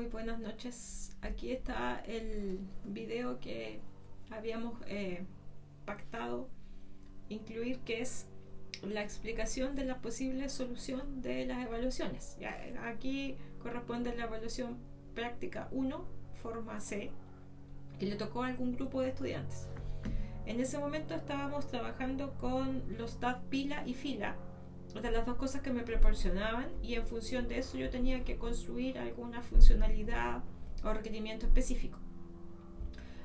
Muy buenas noches. Aquí está el video que habíamos pactado incluir, que es la explicación de la posible solución de las evaluaciones. Ya, aquí corresponde la evaluación práctica 1, forma C, que le tocó a algún grupo de estudiantes. En ese momento estábamos trabajando con los DAT pila y fila, de las dos cosas que me proporcionaban, y en función de eso yo tenía que construir alguna funcionalidad o requerimiento específico.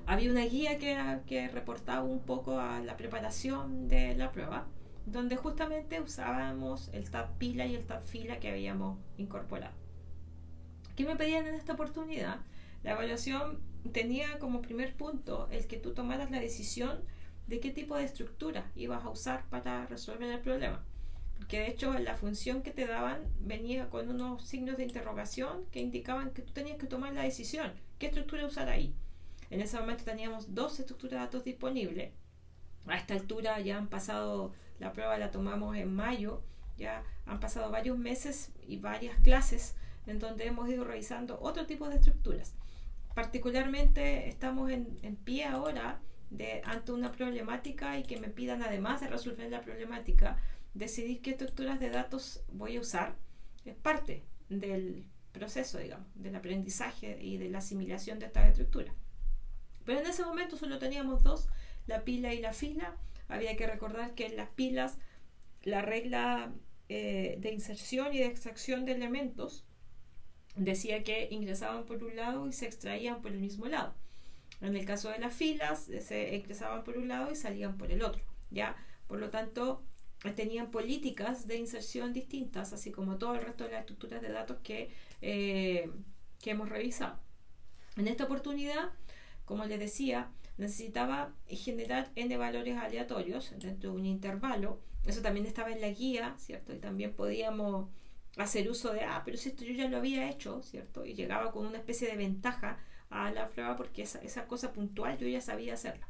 Había una guía que reportaba un poco a la preparación de la prueba, donde justamente usábamos el tab pila y el tab fila que habíamos incorporado. ¿Qué me pedían en esta oportunidad? La evaluación tenía como primer punto el que tú tomaras la decisión de qué tipo de estructura ibas a usar para resolver el problema, que de hecho la función que te daban venía con unos signos de interrogación que indicaban que tú tenías que tomar la decisión, qué estructura usar ahí. En ese momento teníamos dos estructuras de datos disponibles. A esta altura ya han pasado, la prueba la tomamos en mayo, ya han pasado varios meses y varias clases en donde hemos ido revisando otro tipo de estructuras. Particularmente estamos en pie ahora ante una problemática, y que me pidan, además de resolver la problemática, decidir qué estructuras de datos voy a usar. Es parte del proceso, digamos, del aprendizaje y de la asimilación de estas estructuras. Pero en ese momento solo teníamos dos, la pila y la fila. Había que recordar que en las pilas la regla de inserción y de extracción de elementos decía que ingresaban por un lado y se extraían por el mismo lado. En el caso de las filas, se ingresaban por un lado y salían por el otro, ¿ya? Por lo tanto, tenían políticas de inserción distintas, así como todo el resto de las estructuras de datos que hemos revisado. En esta oportunidad, como les decía, necesitaba generar n valores aleatorios dentro de un intervalo. Eso también estaba en la guía, ¿cierto? Y también podíamos hacer uso de, pero si esto yo ya lo había hecho, ¿cierto? Y llegaba con una especie de ventaja a la prueba porque esa cosa puntual yo ya sabía hacerla.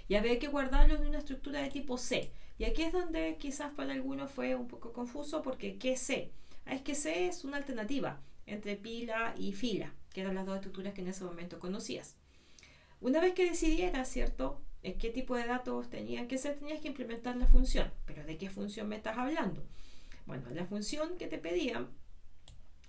Y había que guardarlo en una estructura de tipo C. Y aquí es donde quizás para algunos fue un poco confuso, porque ¿qué es C? Es que C es una alternativa entre pila y fila, que eran las dos estructuras que en ese momento conocías. Una vez que decidieras, ¿cierto?, qué tipo de datos tenían que ser, tenías que implementar la función. ¿Pero de qué función me estás hablando? Bueno, la función que te pedían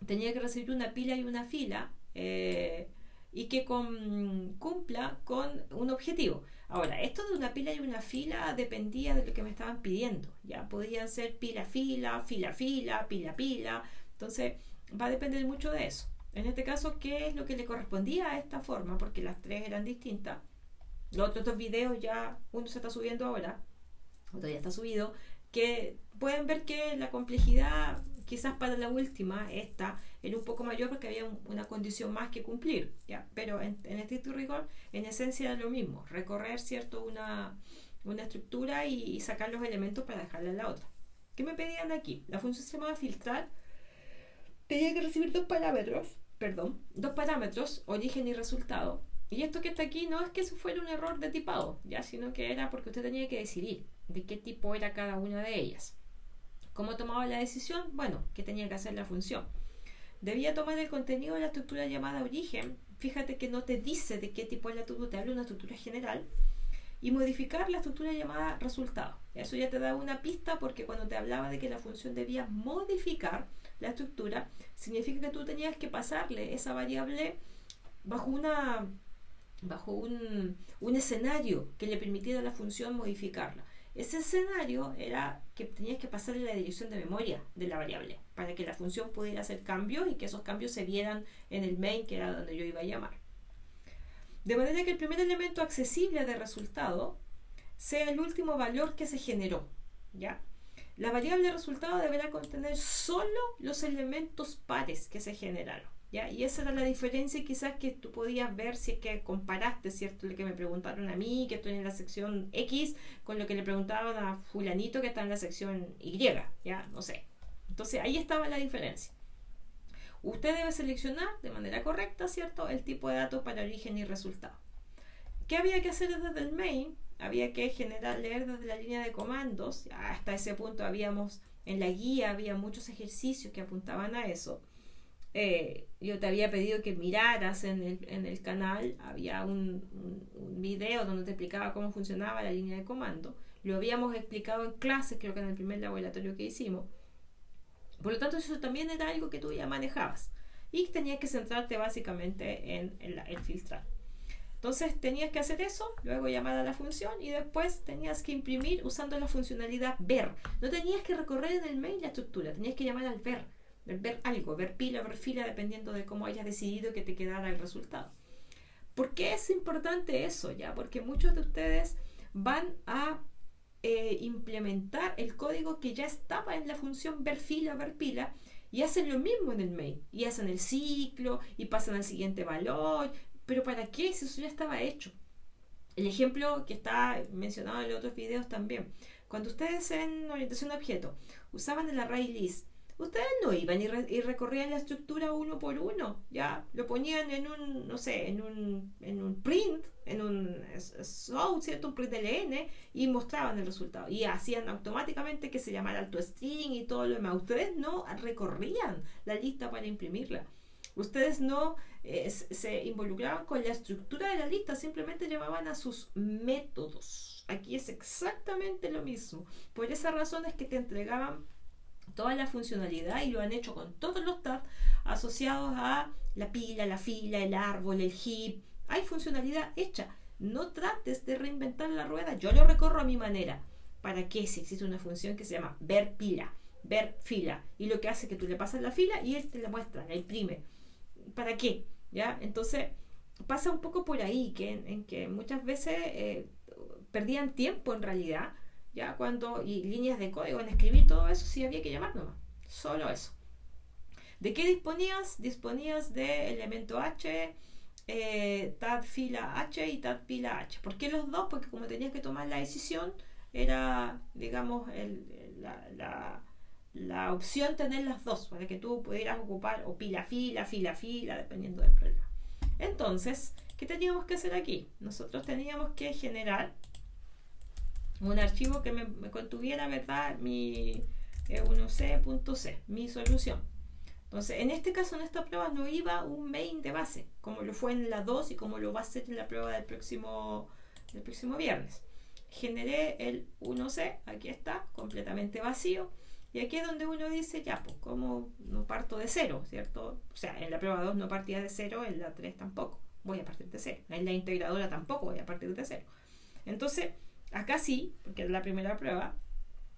tenía que recibir una pila y una fila, y que cumpla con un objetivo. Ahora, esto de una pila y una fila dependía de lo que me estaban pidiendo. Ya podían ser pila-fila, fila-fila, pila-pila. Entonces, va a depender mucho de eso. En este caso, ¿qué es lo que le correspondía a esta forma? Porque las tres eran distintas. Los otros dos videos ya, uno se está subiendo ahora, otro ya está subido, que pueden ver que la complejidad quizás para la última, esta, era un poco mayor porque había una condición más que cumplir, ¿ya? Pero en estricto rigor, en esencia era lo mismo, recorrer, ¿cierto?, una estructura y sacar los elementos para dejarla en la otra. ¿Qué me pedían aquí? La función se llamaba filtrar, tenía que recibir dos parámetros, origen y resultado. Y esto que está aquí no es que eso fuera un error de tipado, ya, sino que era porque usted tenía que decidir de qué tipo era cada una de ellas. ¿Cómo tomaba la decisión? Bueno, ¿qué tenía que hacer la función? Debía tomar el contenido de la estructura llamada origen. Fíjate que no te dice de qué tipo es la estructura, te habla de una estructura general, y modificar la estructura llamada resultado. Eso ya te da una pista, porque cuando te hablaba de que la función debía modificar la estructura, significa que tú tenías que pasarle esa variable bajo un escenario que le permitiera a la función modificarla. Ese escenario era que tenías que pasarle la dirección de memoria de la variable para que la función pudiera hacer cambios y que esos cambios se vieran en el main, que era donde yo iba a llamar. De manera que el primer elemento accesible de resultado sea el último valor que se generó, ¿ya? La variable resultado deberá contener solo los elementos pares que se generaron, ¿ya? Y esa era la diferencia quizás que tú podías ver si es que comparaste, ¿cierto?, lo que me preguntaron a mí, que estoy en la sección X, con lo que le preguntaban a fulanito que está en la sección Y, ¿ya? No sé. Entonces ahí estaba la diferencia. Usted debe seleccionar de manera correcta, ¿cierto?, el tipo de datos para origen y resultado. ¿Qué había que hacer desde el main? Había que leer desde la línea de comandos. Hasta ese punto en la guía había muchos ejercicios que apuntaban a eso. yo te había pedido que miraras en el canal, había un video donde te explicaba cómo funcionaba la línea de comando. Lo habíamos explicado en clases, creo que en el primer laboratorio que hicimos. Por lo tanto, eso también era algo que tú ya manejabas. Y tenías que centrarte básicamente en el filtrar. Entonces tenías que hacer eso, luego llamar a la función y después tenías que imprimir usando la funcionalidad ver. No tenías que recorrer en el mail la estructura, tenías que llamar al ver algo, ver pila, ver fila, dependiendo de cómo hayas decidido que te quedara el resultado. ¿Por qué es importante eso ya? Porque muchos de ustedes van a implementar el código que ya estaba en la función ver fila, ver pila, y hacen lo mismo en el mail, y hacen el ciclo, y pasan al siguiente valor, pero ¿para qué? Si eso ya estaba hecho. El ejemplo que está mencionado en los otros videos también. Cuando ustedes en orientación a objeto usaban el array list, ustedes no iban y recorrían la estructura uno por uno, ya lo ponían en un, no sé, en un print, en un show, ¿cierto? Un print LN y mostraban el resultado. Y hacían automáticamente que se llamara alto string y todo lo demás. Ustedes no recorrían la lista para imprimirla. Ustedes no se involucraban con la estructura de la lista, simplemente llamaban a sus métodos. Aquí es exactamente lo mismo. Por esa razón es que te entregaban toda la funcionalidad y lo han hecho con todos los tabs asociados a la pila, la fila, el árbol, el heap. Hay funcionalidad hecha. No trates de reinventar la rueda. Yo lo recorro a mi manera. ¿Para qué? Si existe una función que se llama ver pila, ver fila, y lo que hace es que tú le pasas la fila y él te la muestra, la imprime. ¿Para qué? ¿Ya? Entonces pasa un poco por ahí, en que muchas veces perdían tiempo en realidad, ya cuando, y líneas de código en escribir todo eso, sí había que llamar nomás, solo eso. ¿De qué disponías? Disponías de elemento H, tab fila H y tab pila H. ¿Por qué los dos? Porque como tenías que tomar la decisión, era, digamos, la opción tener las dos para que tú pudieras ocupar o pila fila, fila fila, dependiendo del problema. Entonces, ¿qué teníamos que hacer aquí? Nosotros teníamos que generar un archivo que me contuviera, ¿verdad? Mi 1c.c, mi solución. Entonces, en este caso, en esta prueba no iba un main de base, como lo fue en la 2 y como lo va a ser en la prueba del próximo viernes. Generé el 1c, aquí está, completamente vacío. Y aquí es donde uno dice, ya, pues, ¿cómo no parto de cero, cierto? O sea, en la prueba 2 no partía de cero, en la 3 tampoco, voy a partir de cero. En la integradora tampoco voy a partir de cero. Entonces, acá sí, porque es la primera prueba,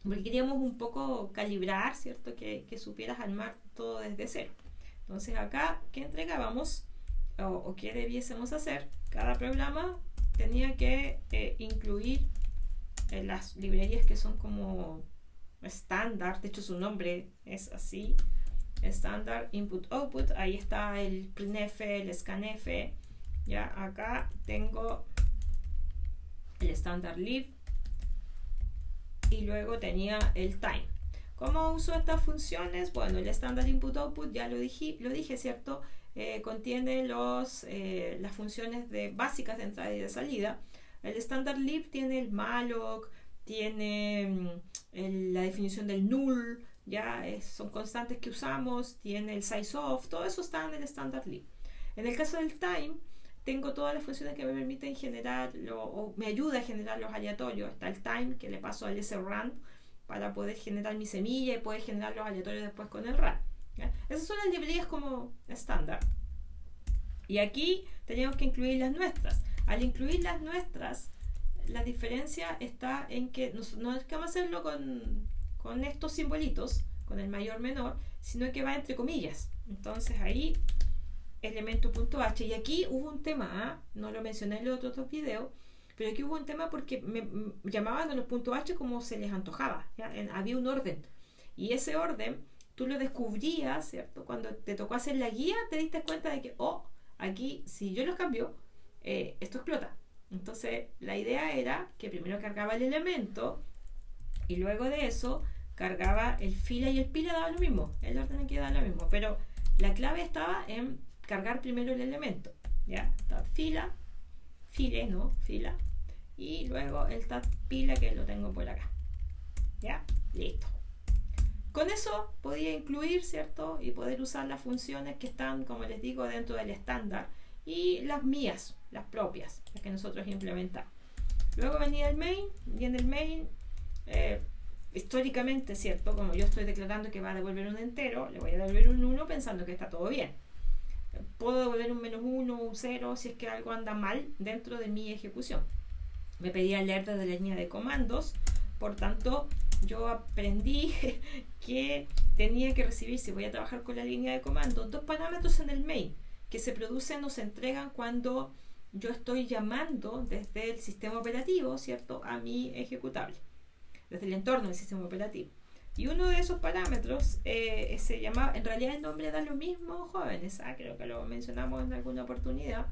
porque queríamos un poco calibrar, ¿cierto? Que supieras armar todo desde cero. Entonces acá, ¿qué entregábamos? O qué debiésemos hacer? Cada programa tenía que incluir las librerías que son como estándar, de hecho su nombre es así, estándar input output, ahí está el printf, el scanf, ya acá tengo el standard lib y luego tenía el time. ¿Cómo uso estas funciones? Bueno, el standard input output ya lo dije, ¿cierto? Contiene las funciones básicas de entrada y de salida. El standard lib tiene el malloc, tiene la definición del null, ya son constantes que usamos, tiene el size of, todo eso está en el standard lib. En el caso del time, tengo todas las funciones que me permiten generar o me ayuda a generar los aleatorios. Está el time, que le paso al srun para poder generar mi semilla y poder generar los aleatorios después con el run. ¿Ya? Esas son las librerías como estándar. Y aquí teníamos que incluir las nuestras. Al incluir las nuestras, la diferencia está en que no es que vamos a hacerlo con estos simbolitos, con el mayor menor, sino que va entre comillas. Entonces ahí elemento.h, y aquí hubo un tema, no lo mencioné en los otros videos, pero aquí hubo un tema porque me llamaban a los .h como se les antojaba, ¿ya? Había un orden, y ese orden tú lo descubrías, ¿cierto? Cuando te tocó hacer la guía te diste cuenta de que, aquí si yo los cambio, esto explota. Entonces la idea era que primero cargaba el elemento y luego de eso cargaba el fila y el pila, daba lo mismo, el orden aquí daba lo mismo, pero la clave estaba en cargar primero el elemento, ya, tab fila, fila, y luego el tab pila, que lo tengo por acá, ya, listo. Con eso podía incluir, ¿cierto? Y poder usar las funciones que están, como les digo, dentro del estándar y las mías, las propias, las que nosotros implementamos. Luego venía el main, y en el main, históricamente, ¿cierto? Como yo estoy declarando que va a devolver un entero, le voy a devolver un 1 pensando que está todo bien. Puedo devolver un -1, un 0 si es que algo anda mal dentro de mi ejecución. Me pedía leer desde la línea de comandos, por tanto yo aprendí que tenía que recibir, si voy a trabajar con la línea de comandos, dos parámetros en el main que se producen o se entregan cuando yo estoy llamando desde el sistema operativo, ¿cierto?, a mi ejecutable, desde el entorno del sistema operativo. Y uno de esos parámetros se llamaba, en realidad el nombre da lo mismo, jóvenes, creo que lo mencionamos en alguna oportunidad.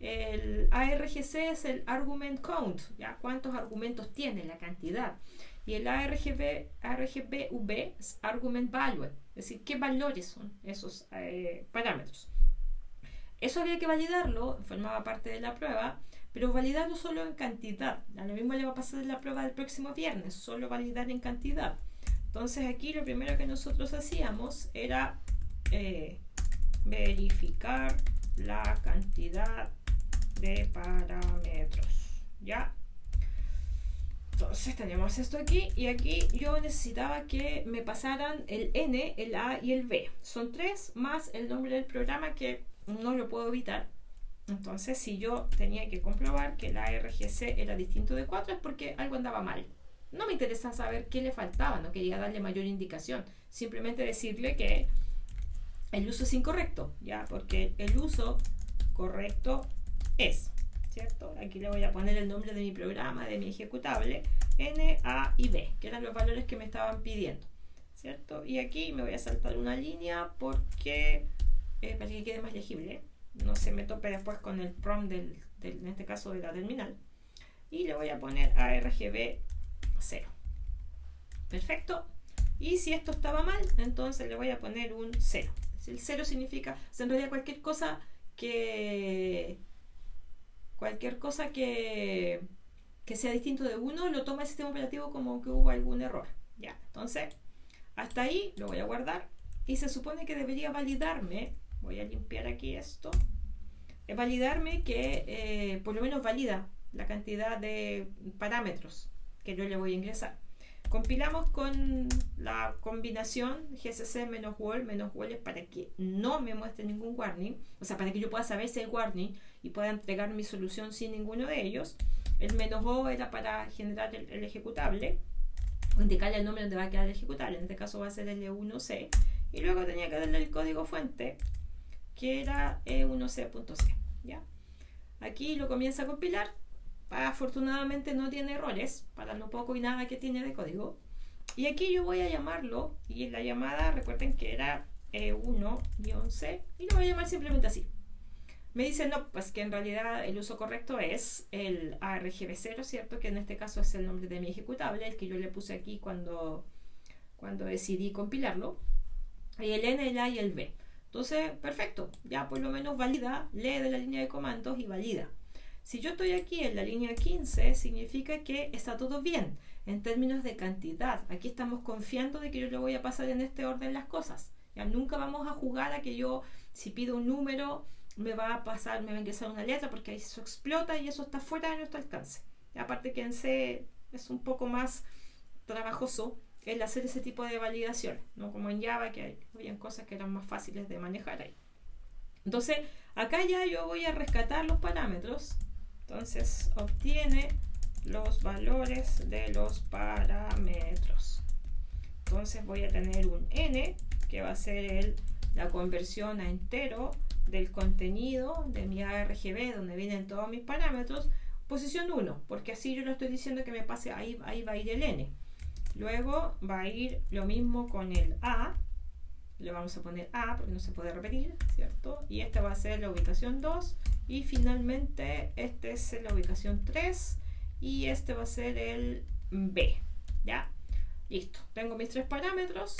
El ARGC es el argument count, ¿ya? ¿Cuántos argumentos tiene? La cantidad. Y el ARGBV es argument value, es decir, qué valores son esos parámetros. Eso había que validarlo, formaba parte de la prueba, pero validarlo solo en cantidad. A lo mismo le va a pasar en la prueba del próximo viernes, solo validar en cantidad. Entonces aquí lo primero que nosotros hacíamos era verificar la cantidad de parámetros, ¿ya? Entonces tenemos esto aquí, y aquí yo necesitaba que me pasaran el N, el A y el B. Son 3 más el nombre del programa, que no lo puedo evitar. Entonces, si yo tenía que comprobar que el ARGC era distinto de 4, es porque algo andaba mal. No me interesa saber qué le faltaba, no quería darle mayor indicación, simplemente decirle que el uso es incorrecto, ¿ya? Porque el uso correcto es, ¿cierto? Aquí le voy a poner el nombre de mi programa, de mi ejecutable, N, A y B, que eran los valores que me estaban pidiendo, ¿cierto? Y aquí me voy a saltar una línea porque para que quede más legible, no se me tope después con el prompt en este caso de la terminal, y le voy a poner ARGB 0. Perfecto. Y si esto estaba mal, entonces le voy a poner un 0. El 0 significa, en realidad cualquier cosa que sea distinto de 1 lo toma el sistema operativo como que hubo algún error, ¿ya? Entonces hasta ahí lo voy a guardar, y se supone que debería validarme, voy a limpiar aquí esto, validarme que por lo menos valida la cantidad de parámetros que yo le voy a ingresar. Compilamos con la combinación gcc-wall es para que no me muestre ningún warning, o sea, para que yo pueda saber si hay warning y pueda entregar mi solución sin ninguno de ellos. El -o era para generar el ejecutable, o indicarle el nombre donde va a quedar el ejecutable, en este caso va a ser L1C, y luego tenía que darle el código fuente, que era E1C.c, ¿ya? Aquí lo comienza a compilar. Afortunadamente no tiene errores para lo poco y nada que tiene de código, y aquí yo voy a llamarlo, y en la llamada recuerden que era E1-C, y lo voy a llamar simplemente así. Me dice no, pues que en realidad el uso correcto es el ARGB0, ¿cierto? Que en este caso es el nombre de mi ejecutable, el que yo le puse aquí cuando decidí compilarlo, y el N, el A y el B. Entonces, perfecto, ya por lo menos valida, lee de la línea de comandos y valida. Si yo estoy aquí en la línea 15, significa que está todo bien en términos de cantidad. Aquí estamos confiando de que yo le voy a pasar en este orden las cosas. Ya nunca vamos a jugar a que yo, si pido un número, me va a ingresar una letra, porque eso explota y eso está fuera de nuestro alcance. Y aparte que en C es un poco más trabajoso el hacer ese tipo de validación, no como en Java, que habían cosas que eran más fáciles de manejar ahí. Entonces, acá ya yo voy a rescatar los parámetros. Entonces, obtiene los valores de los parámetros. Entonces voy a tener un N, que va a ser la conversión a entero del contenido de mi ARGB, donde vienen todos mis parámetros, posición 1, porque así yo lo estoy diciendo que me pase, ahí va a ir el N. Luego va a ir lo mismo con el A, le vamos a poner A porque no se puede repetir, ¿cierto? Y esta va a ser la ubicación 2, y finalmente este es la ubicación 3, y este va a ser el B, ¿ya? Listo, tengo mis 3 parámetros.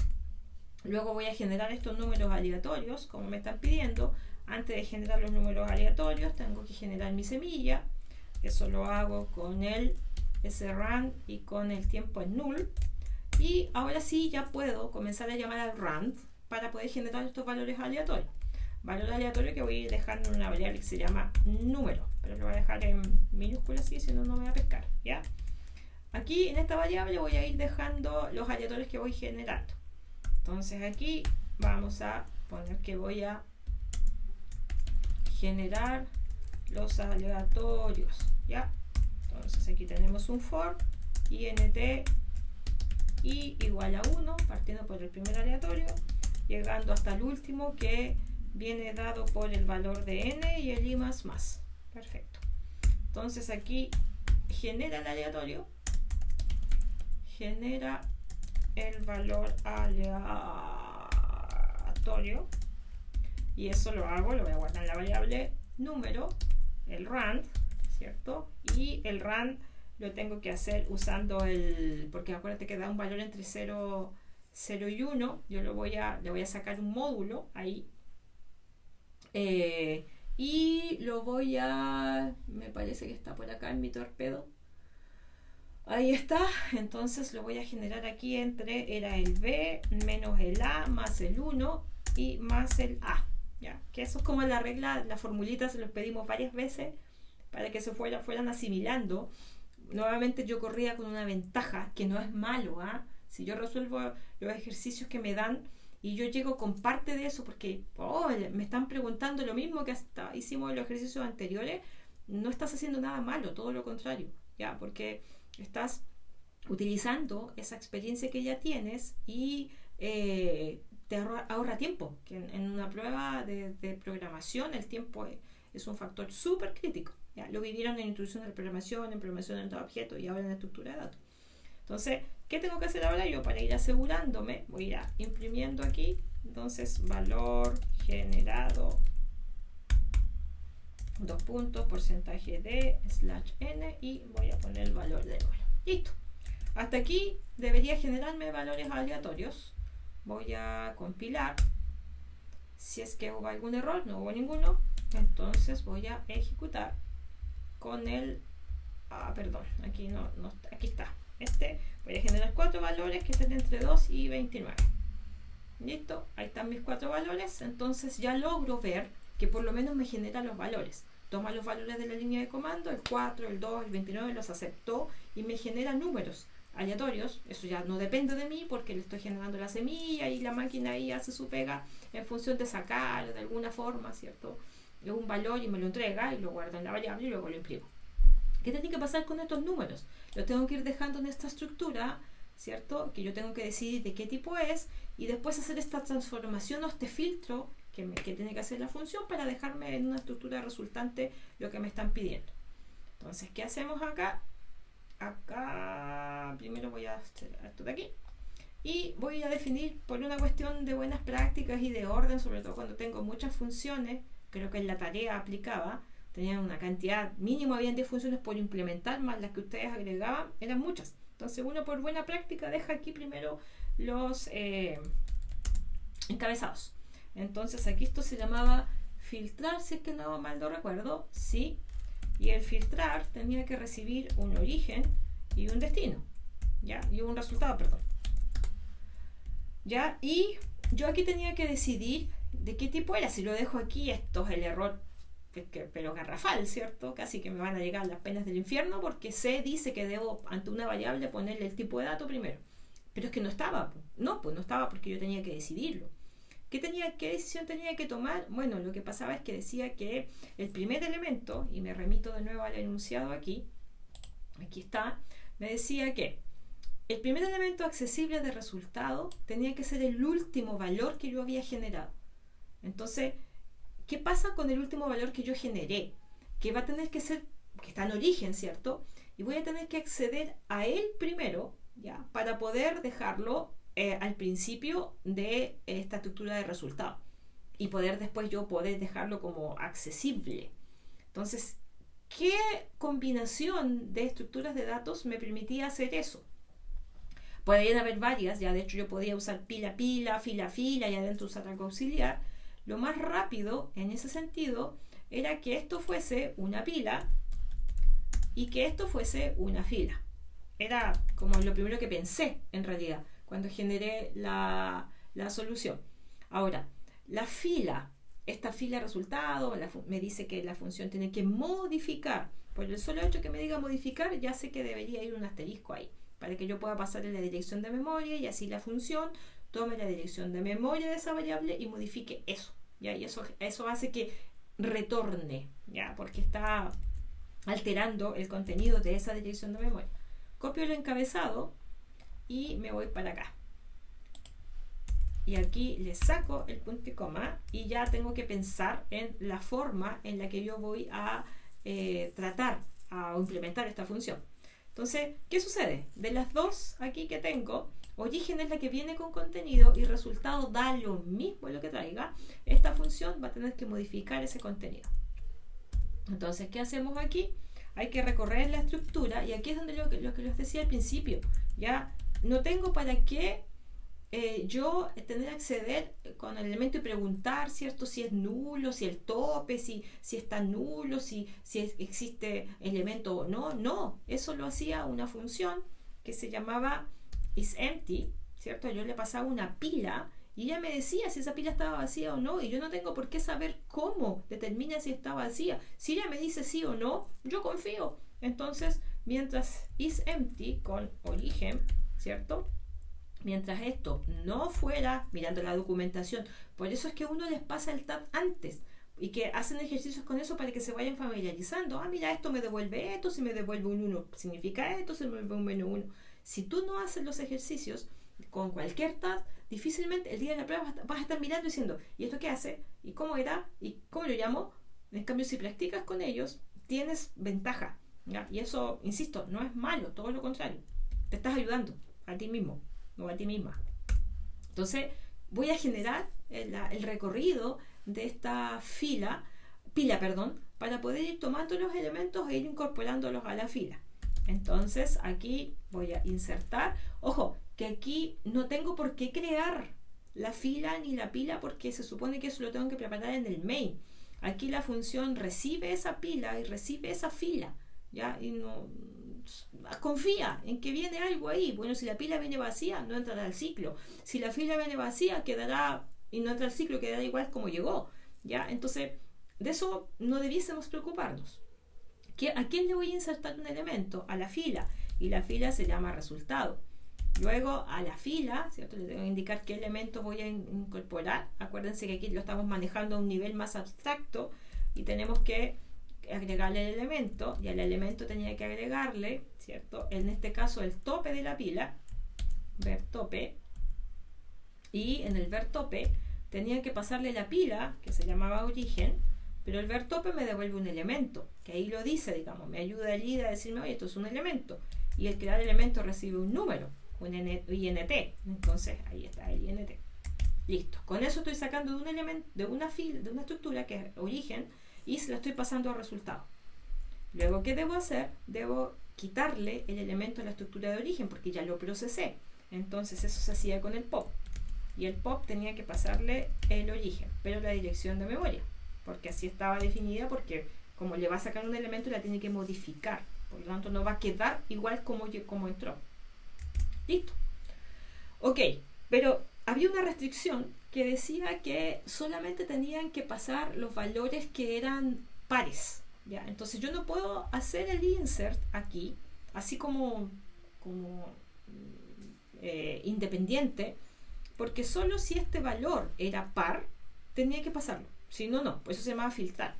Luego voy a generar estos números aleatorios, como me están pidiendo. Antes de generar los números aleatorios, tengo que generar mi semilla. Eso lo hago con el srun y con el tiempo en null. Y ahora sí ya puedo comenzar a llamar al rand para poder generar estos valores aleatorios. Valor aleatorio que voy a ir dejando en una variable que se llama número, pero lo voy a dejar en minúsculas así, si no, no me va a pescar, ¿ya? Aquí en esta variable voy a ir dejando los aleatorios que voy generando. Entonces aquí vamos a poner que voy a generar los aleatorios, ¿ya? Entonces aquí tenemos un for int i igual a 1, partiendo por el primer aleatorio, llegando hasta el último que viene dado por el valor de n y el i más más. Perfecto. Entonces aquí genera el aleatorio, genera el valor aleatorio, y eso lo voy a guardar en la variable número, el rand, ¿cierto? Y el rand lo tengo que hacer usando porque acuérdate que da un valor entre 0 y 1, yo le voy a sacar un módulo ahí, y lo voy a, me parece que está por acá en mi torpedo, ahí está. Entonces lo voy a generar aquí era el b menos el a más el 1 y más el a, ¿ya? Que eso es como la regla, la formulita se los pedimos varias veces para que se fueran asimilando. Nuevamente yo corría con una ventaja que no es malo, si yo resuelvo los ejercicios que me dan y yo llego con parte de eso porque me están preguntando lo mismo que hasta hicimos en los ejercicios anteriores, no estás haciendo nada malo, todo lo contrario, ¿ya? Porque estás utilizando esa experiencia que ya tienes y te ahorra tiempo, que en una prueba de programación el tiempo es un factor súper crítico, ¿ya? Lo vivieron en introducción de la programación, en programación de objetos y ahora en estructura de datos. Entonces, ¿qué tengo que hacer ahora yo para ir asegurándome? Voy a ir imprimiendo aquí, entonces valor generado, dos puntos, porcentaje de /n, y voy a poner el valor de número. Listo. Hasta aquí debería generarme valores aleatorios. Voy a compilar. Si es que hubo algún error, no hubo ninguno, entonces voy a ejecutar con el perdón, aquí no, aquí está. Voy a generar 4 valores que estén entre 2 y 29. Listo, ahí están mis 4 valores. Entonces ya logro ver que por lo menos me genera los valores. Toma los valores de la línea de comando, el 4, el 2, el 29, los aceptó y me genera números aleatorios. Eso ya no depende de mí porque le estoy generando la semilla y la máquina ahí hace su pega en función de sacar de alguna forma, ¿cierto? Un valor y me lo entrega y lo guardo en la variable y luego lo imprimo. ¿Qué tiene que pasar con estos números? Los tengo que ir dejando en esta estructura, ¿cierto? Que yo tengo que decidir de qué tipo es y después hacer esta transformación o este filtro que tiene que hacer la función para dejarme en una estructura resultante lo que me están pidiendo. Entonces, ¿qué hacemos acá? Acá primero voy a hacer esto de aquí y voy a definir, por una cuestión de buenas prácticas y de orden, sobre todo cuando tengo muchas funciones, creo que en la tarea aplicaba, tenían una cantidad, mínimo habían 10 funciones por implementar, más las que ustedes agregaban, eran muchas. Entonces uno por buena práctica deja aquí primero los encabezados. Entonces aquí esto se llamaba filtrar, si es que no mal no recuerdo, sí, y el filtrar tenía que recibir un origen y un destino, ¿ya? Y un resultado, perdón. ¿Ya? Y yo aquí tenía que decidir de qué tipo era. Si lo dejo aquí, esto es el error, pero garrafal, ¿cierto? Casi que me van a llegar las penas del infierno porque C dice que debo, ante una variable, ponerle el tipo de dato primero. Pero es que no estaba. No, pues no estaba porque yo tenía que decidirlo. ¿Qué decisión tenía que tomar? Bueno, lo que pasaba es que decía que el primer elemento, y me remito de nuevo al enunciado aquí está, me decía que el primer elemento accesible de resultado tenía que ser el último valor que yo había generado. Entonces, ¿qué pasa con el último valor que yo generé? Que va a tener que ser, que está en origen, ¿cierto? Y voy a tener que acceder a él primero, ¿ya? Para poder dejarlo al principio de esta estructura de resultado y poder después yo poder dejarlo como accesible. Entonces, ¿qué combinación de estructuras de datos me permitía hacer eso? Podrían haber varias, ya de hecho yo podía usar pila, fila, y adentro usar algo auxiliar. Lo más rápido en ese sentido era que esto fuese una pila y que esto fuese una fila. era como lo primero que pensé en realidad cuando generé la solución. Ahora, la fila, esta fila de resultados me dice que la función tiene que modificar. Por el solo hecho que me diga modificar, ya sé que debería ir un asterisco ahí, para que yo pueda pasarle la dirección de memoria y así la función tome la dirección de memoria de esa variable y modifique eso. ¿Ya? Y eso hace que retorne, ¿ya? Porque está alterando el contenido de esa dirección de memoria. Copio el encabezado y me voy para acá. Y aquí le saco el punto y coma y ya tengo que pensar en la forma en la que yo voy a tratar a implementar esta función. Entonces, ¿qué sucede? De las dos aquí que tengo, origen es la que viene con contenido y resultado da lo mismo lo que traiga. Esta función va a tener que modificar ese contenido. Entonces, ¿qué hacemos aquí? Hay que recorrer la estructura y aquí es donde lo que les decía al principio. Ya no tengo para qué yo tener que acceder con el elemento y preguntar, ¿cierto? Si es nulo, si el tope, si está nulo, si existe elemento o no. No, eso lo hacía una función que se llamaba isEmpty, ¿cierto? Yo le pasaba una pila y ella me decía si esa pila estaba vacía o no, y yo no tengo por qué saber cómo determina si está vacía. Si ella me dice sí o no, yo confío. Entonces, mientras isEmpty con origen, ¿cierto? Mientras esto no fuera, mirando la documentación, por eso es que uno les pasa el tab antes y que hacen ejercicios con eso para que se vayan familiarizando. Ah, mira, esto me devuelve esto, si me devuelve un 1 significa esto, si me devuelve un menos 1. Si tú no haces los ejercicios con cualquier tab, difícilmente el día de la prueba vas a estar mirando y diciendo, ¿y esto qué hace? ¿Y cómo era? ¿Y cómo lo llamo? En cambio, si practicas con ellos, tienes ventaja, ¿ya? Y eso, insisto, no es malo, todo lo contrario. Te estás ayudando a ti mismo o a ti misma. Entonces voy a generar el recorrido de esta pila, para poder ir tomando los elementos e ir incorporándolos a la fila. Entonces aquí voy a insertar. Ojo, que aquí no tengo por qué crear la fila ni la pila porque se supone que eso lo tengo que preparar en el main. Aquí la función recibe esa pila y recibe esa fila, ¿ya? Y no confía en que viene algo ahí. Bueno, si la pila viene vacía, no entrará al ciclo. Si la fila viene vacía, quedará y no entra al ciclo, quedará igual como llegó, ¿ya? Entonces, de eso no debiésemos preocuparnos. ¿A quién le voy a insertar un elemento? A la fila, y la fila se llama resultado. Luego a la fila, ¿cierto? Le tengo que indicar qué elemento voy a incorporar. Acuérdense que aquí lo estamos manejando a un nivel más abstracto y tenemos que agregarle el elemento, y al elemento tenía que agregarle, ¿cierto? En este caso el tope de la pila, ver tope, y en el ver tope tenía que pasarle la pila, que se llamaba origen, pero el ver tope me devuelve un elemento, que ahí lo dice, digamos, me ayuda allí a decirme, oye, esto es un elemento, y el crear elemento recibe un número, un INT, entonces ahí está el INT. Listo, con eso estoy sacando de un elemento, de una fila, de una estructura que es origen, y se la estoy pasando a resultado. Luego, ¿qué debo hacer? Debo quitarle el elemento a la estructura de origen porque ya lo procesé. Entonces eso se hacía con el pop. Y el pop tenía que pasarle el origen, pero la dirección de memoria, porque así estaba definida, porque como le va a sacar un elemento la tiene que modificar. Por lo tanto no va a quedar igual como entró. Listo. Ok, pero había una restricción que decía que solamente tenían que pasar los valores que eran pares, ¿ya? Entonces yo no puedo hacer el insert aquí, así como independiente, porque solo si este valor era par, tenía que pasarlo. Si no, no. Por eso se llamaba filtrar.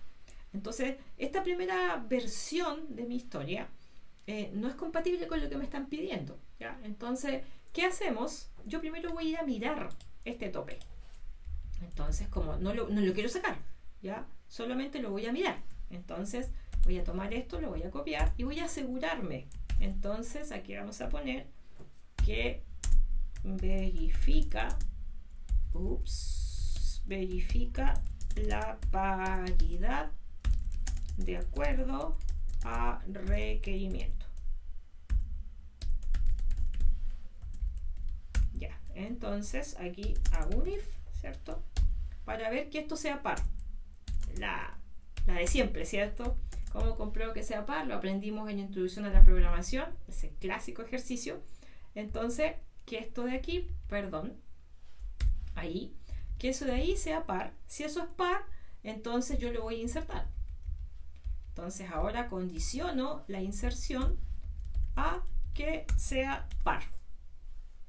Entonces, esta primera versión de mi historia no es compatible con lo que me están pidiendo, ¿ya? Entonces, ¿qué hacemos? Yo primero voy a ir a mirar este tope. Entonces, como no lo quiero sacar, ¿ya? Solamente lo voy a mirar. Entonces, voy a tomar esto, lo voy a copiar y voy a asegurarme. Entonces, aquí vamos a poner que verifica la paridad de acuerdo a requerimiento. Ya, entonces aquí hago un if, ¿cierto? Para ver que esto sea par. La de siempre, ¿cierto? ¿Cómo compruebo que sea par? Lo aprendimos en Introducción a la Programación, ese clásico ejercicio. Entonces, que esto de aquí, perdón, ahí, que eso de ahí sea par. Si eso es par, entonces yo lo voy a insertar. Entonces ahora condiciono la inserción a que sea par.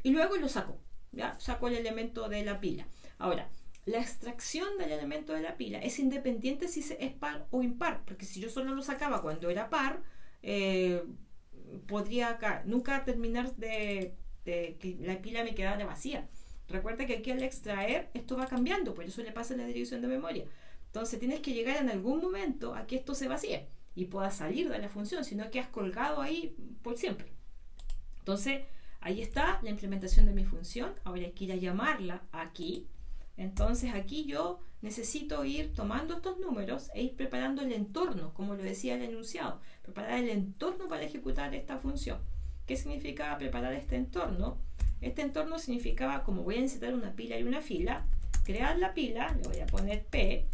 Y luego lo saco. ¿Ya? Saco el elemento de la pila. Ahora, la extracción del elemento de la pila es independiente si es par o impar. Porque si yo solo lo sacaba cuando era par, podría nunca terminar de que la pila me quedara vacía. Recuerda que aquí al extraer esto va cambiando, por eso le pasa la dirección de memoria. Entonces tienes que llegar en algún momento a que esto se vacíe y pueda salir de la función, si no quedas colgado ahí por siempre. Entonces ahí está la implementación de mi función. Ahora hay que ir a llamarla aquí. Entonces aquí yo necesito ir tomando estos números e ir preparando el entorno, como lo decía el enunciado, preparar el entorno para ejecutar esta función. ¿Qué significaba preparar este entorno? Este entorno significaba, como voy a necesitar una pila y una fila, crear la pila, le voy a poner P,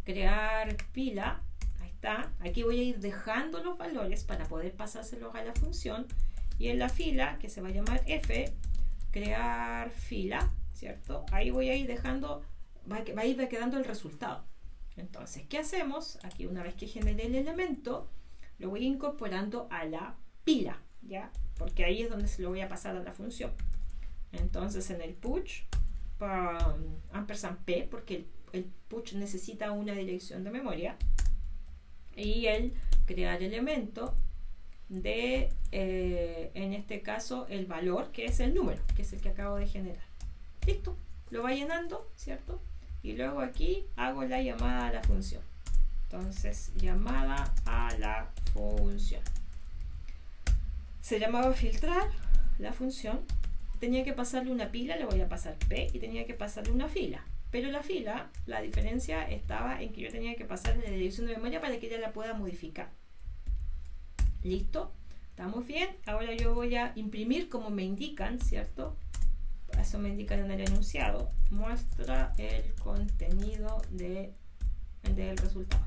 crear pila, ahí está, aquí voy a ir dejando los valores para poder pasárselos a la función, y en la fila, que se va a llamar F, crear fila, ¿cierto? Ahí voy a ir dejando, va a ir quedando el resultado. Entonces, ¿qué hacemos? Aquí una vez que generé el elemento, lo voy incorporando a la pila, ¿ya? Porque ahí es donde se lo voy a pasar a la función. Entonces en el push, ampersand P, porque el push necesita una dirección de memoria, y el crear elemento de, en este caso, el valor, que es el número, que es el que acabo de generar. Listo, lo va llenando, ¿cierto? Y luego aquí hago la llamada a la función. Entonces, llamada a la función. Se llamaba filtrar la función. Tenía que pasarle una pila, le voy a pasar P, y tenía que pasarle una fila. Pero la fila, la diferencia estaba en que yo tenía que pasarle la dirección de memoria para que ella la pueda modificar. ¿Listo? ¿Estamos bien? Ahora yo voy a imprimir como me indican, ¿cierto? Eso me indican en el enunciado. Muestra el contenido del resultado.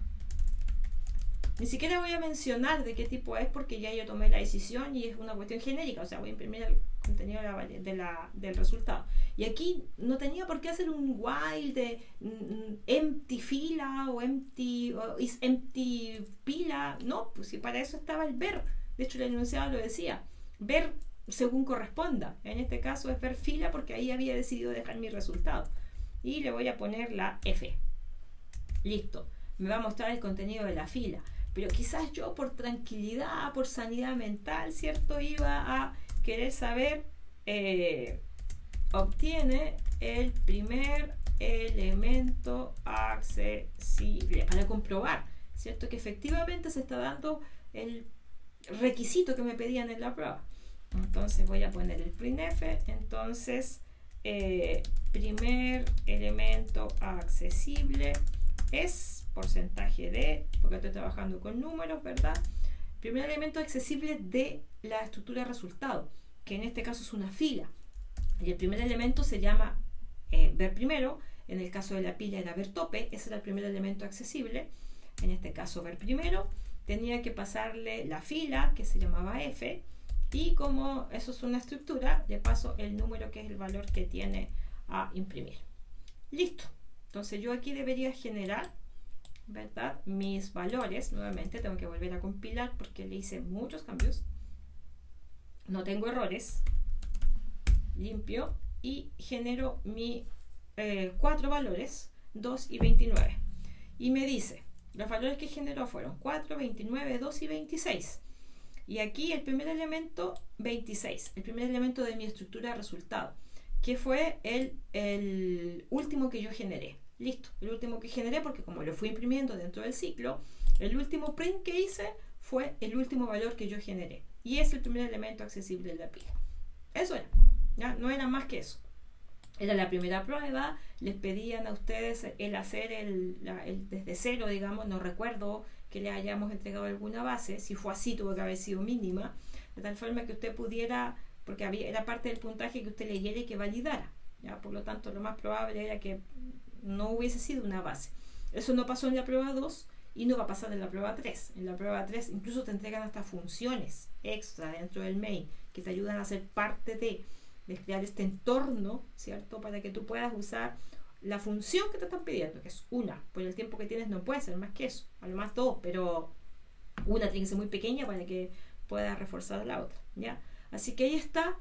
Ni siquiera voy a mencionar de qué tipo es porque ya yo tomé la decisión y es una cuestión genérica, o sea, voy a imprimir el contenido del resultado. Y aquí no tenía por qué hacer un while de empty fila o empty is empty pila, no, pues si para eso estaba el ver. De hecho el enunciado lo decía, ver según corresponda. En este caso es ver fila porque ahí había decidido dejar mi resultado. Y le voy a poner la F. Listo, me va a mostrar el contenido de la fila. Pero quizás yo por tranquilidad, por sanidad mental, ¿cierto? Iba a querer saber, obtiene el primer elemento accesible para comprobar, ¿cierto? Que efectivamente se está dando el requisito que me pedían en la prueba. Entonces voy a poner el printf, entonces primer elemento accesible es porcentaje de, porque estoy trabajando con números, ¿verdad? Primer elemento accesible de la estructura resultado, que en este caso es una fila. Y el primer elemento se llama ver primero. En el caso de la pila era ver tope, ese era el primer elemento accesible. En este caso ver primero. Tenía que pasarle la fila, que se llamaba F, y como eso es una estructura, le paso el número, que es el valor que tiene a imprimir. Listo. Entonces yo aquí debería generar, ¿verdad?, mis valores. Nuevamente tengo que volver a compilar porque le hice muchos cambios. No tengo errores. Limpio y genero mi 4 valores, 2 y 29. Y me dice, los valores que generó fueron 4, 29, 2 y 26. Y aquí el primer elemento, 26, el primer elemento de mi estructura de resultado, que fue el último que yo generé. Listo, el último que generé, porque como lo fui imprimiendo dentro del ciclo, el último print que hice fue el último valor que yo generé. Y es el primer elemento accesible de la pila. Eso era, ¿ya? No era más que eso. Era la primera prueba, les pedían a ustedes el hacer desde cero, digamos, no recuerdo que le hayamos entregado alguna base, si fue así tuvo que haber sido mínima, de tal forma que usted pudiera, porque era parte del puntaje que usted leyera y que validara, ¿ya? Por lo tanto lo más probable era que no hubiese sido una base. Eso no pasó en la prueba 2 y no va a pasar en la prueba 3. En la prueba 3 incluso te entregan hasta funciones extra dentro del mail que te ayudan a ser parte de crear este entorno, ¿cierto? Para que tú puedas usar la función que te están pidiendo, que es una. Por el tiempo que tienes no puede ser más que eso, a lo más dos, pero una tiene que ser muy pequeña para que pueda reforzar la otra, ¿ya? Así que ahí está,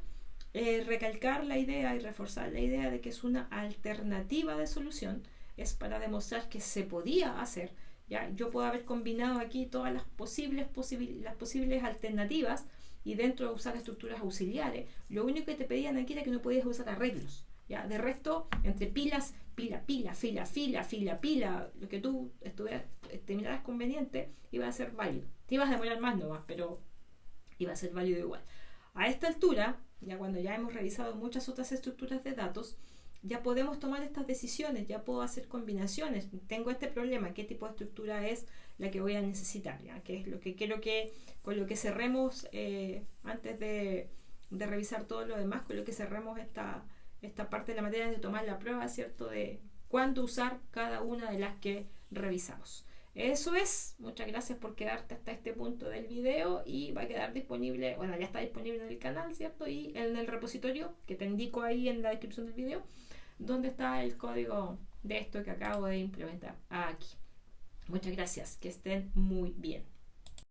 recalcar la idea y reforzar la idea de que es una alternativa de solución, es para demostrar que se podía hacer, ¿ya? Yo puedo haber combinado aquí todas las posibles alternativas y dentro de usar estructuras auxiliares, lo único que te pedían aquí era que no podías usar arreglos, ¿ya? De resto, entre pilas, fila, lo que tú terminaras conveniente, iba a ser válido. Te ibas a demorar más nomás, pero iba a ser válido igual. A esta altura, ya cuando ya hemos revisado muchas otras estructuras de datos, ya podemos tomar estas decisiones, ya puedo hacer combinaciones. Tengo este problema, ¿qué tipo de estructura es la que voy a necesitar? ¿Ya? Que es lo que quiero que con lo que cerremos, antes de revisar todo lo demás, con lo que cerremos esta parte de la materia de tomar la prueba, ¿cierto? De cuándo usar cada una de las que revisamos. Eso es, muchas gracias por quedarte hasta este punto del video y va a quedar disponible, bueno, ya está disponible en el canal, ¿cierto? Y en el repositorio que te indico ahí en la descripción del video, donde está el código de esto que acabo de implementar aquí. Muchas gracias, que estén muy bien.